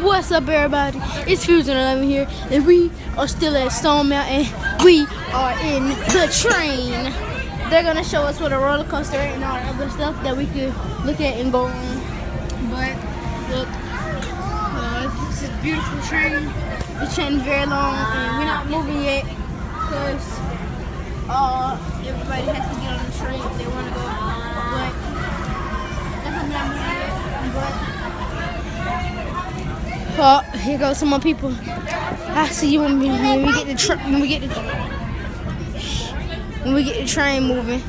What's up, everybody? It's Fusion 11 here, and we are still at Stone Mountain. We are in the train. They're gonna show us what a roller coaster is and all the other stuff that we could look at and go on. But look, this is a beautiful train. The train is very long, and we're not moving yet because everybody has to get on the train if they want to go. But that's not moving yet. Oh, here goes some more people. I see you when we get the train moving.